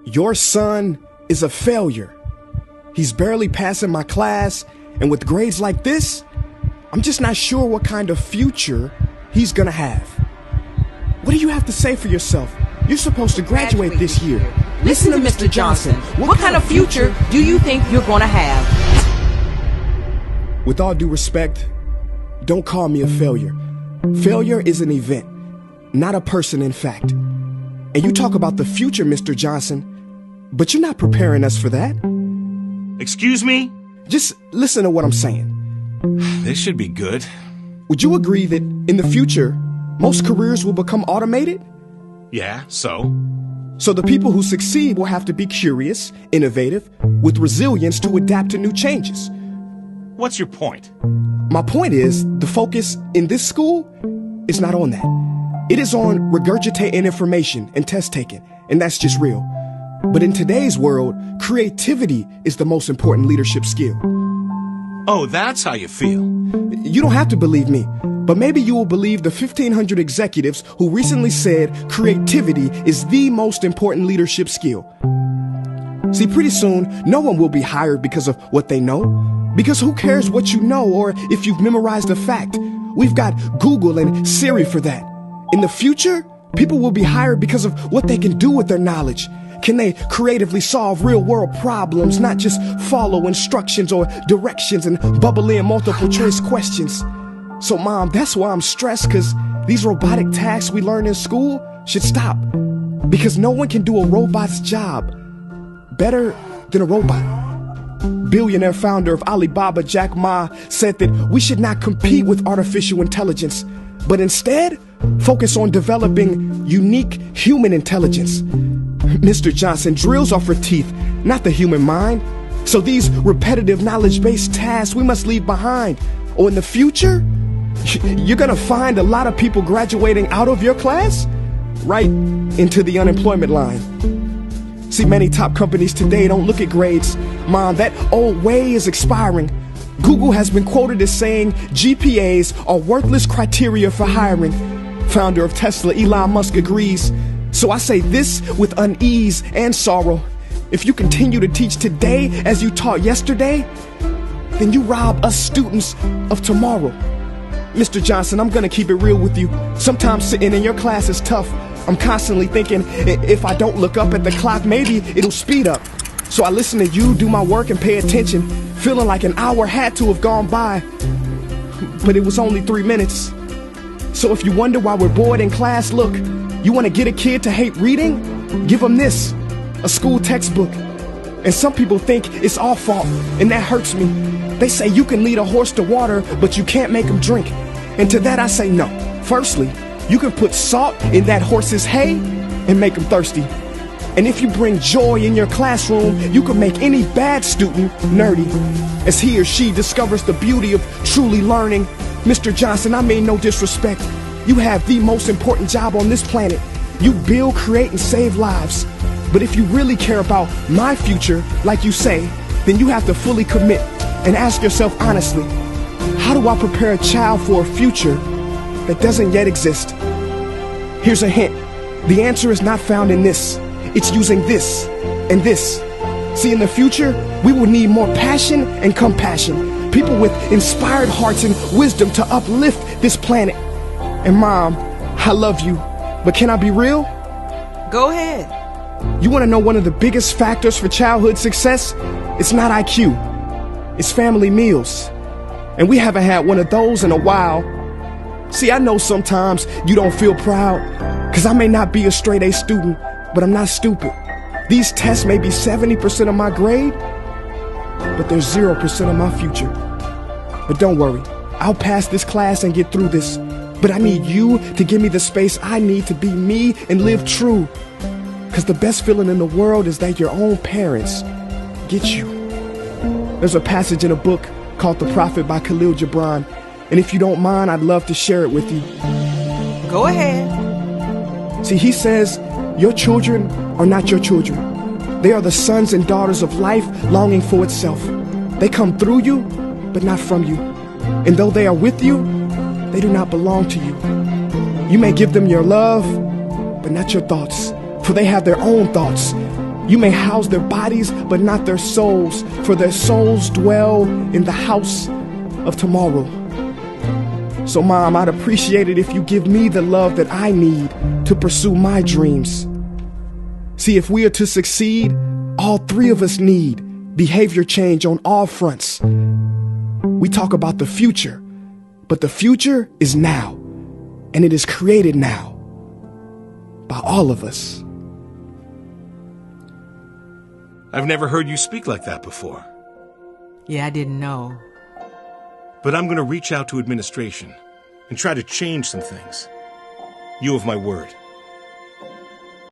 Your son is a failure. He's barely passing my class, and with grades like this, I'm just not sure what kind of future he's gonna have. What do you have to say for yourself? You're supposed to graduate this year. Listen to Mr. Johnson. What kind of future do you think you're going to have? With all due respect, don't call me a failure. Failure is an event, not a person, in fact. And you talk about the future, Mr. Johnson, but you're not preparing us for that. Excuse me? Just listen to what I'm saying. This should be good. Would you agree that in the future, most careers will become automated? Yeah, so? So the people who succeed will have to be curious, innovative, with resilience to adapt to new changes. What's your point? My point is, the focus in this school is not on that. It is on regurgitating information and test taking, and that's just real. But in today's world, creativity is the most important leadership skill. Oh, that's how you feel. You don't have to believe me, but maybe you will believe the 1,500 executives who recently said creativity is the most important leadership skill. See, pretty soon, no one will be hired because of what they know. Because who cares what you know or if you've memorized a fact? We've got Google and Siri for that. In the future, people will be hired because of what they can do with their knowledge. Can they creatively solve real-world problems, not just follow instructions or directions and bubble in multiple choice questions? So, Mom, that's why I'm stressed, because these robotic tasks we learn in school should stop. Because no one can do a robot's job better than a robot. Billionaire founder of Alibaba, Jack Ma, said that we should not compete with artificial intelligence, but instead focus on developing unique human intelligence. Mr. Johnson, drills are for teeth, not the human mind. So these repetitive knowledge-based tasks we must leave behind. Or in the future, you're gonna find a lot of people graduating out of your class right into the unemployment line. See, many top companies today don't look at grades. Mom, that old way is expiring. Google has been quoted as saying GPAs are worthless criteria for hiring. Founder of Tesla, Elon Musk, agrees. So I say this with unease and sorrow. If you continue to teach today as you taught yesterday, then you rob us students of tomorrow. Mr. Johnson, I'm gonna keep it real with you. Sometimes sitting in your class is tough. I'm constantly thinking, if I don't look up at the clock, maybe it'll speed up. So I listen to you do my work and pay attention, feeling like an hour had to have gone by. But it was only 3 minutes. So if you wonder why we're bored in class, look, you want to get a kid to hate reading? Give them this, a school textbook. And some people think it's our fault, and that hurts me. They say you can lead a horse to water, but you can't make him drink. And to that I say no. Firstly, you can put salt in that horse's hay and make him thirsty. And if you bring joy in your classroom, you can make any bad student nerdy, as he or she discovers the beauty of truly learning. Mr. Johnson, I mean no disrespect. You have the most important job on this planet. You build, create, and save lives. But if you really care about my future, like you say, then you have to fully commit and ask yourself honestly, how do I prepare a child for a future that doesn't yet exist? Here's a hint. The answer is not found in this. It's using this and this. See, in the future, we will need more passion and compassion. People with inspired hearts and wisdom to uplift this planet. And Mom, I love you, but can I be real? Go ahead. You want to know one of the biggest factors for childhood success? It's not IQ. It's family meals. And we haven't had one of those in a while. See, I know sometimes you don't feel proud, because I may not be a straight A student, but I'm not stupid. These tests may be 70% of my grade, but they're 0% of my future. But don't worry, I'll pass this class and get through this. But I need you to give me the space I need to be me and live true. Because the best feeling in the world is that your own parents get you. There's a passage in a book called The Prophet by Khalil Gibran. And if you don't mind, I'd love to share it with you. Go ahead. See, he says, your children are not your children. They are the sons and daughters of life longing for itself. They come through you, but not from you. And though they are with you, they do not belong to you. You may give them your love, but not your thoughts, for they have their own thoughts. You may house their bodies, but not their souls, for their souls dwell in the house of tomorrow. So, Mom, I'd appreciate it if you give me the love that I need to pursue my dreams. See, if we are to succeed, all three of us need behavior change on all fronts. We talk about the future, but the future is now, and it is created now by all of us. I've never heard you speak like that before. Yeah, I didn't know. But I'm going to reach out to administration and try to change some things. You have my word.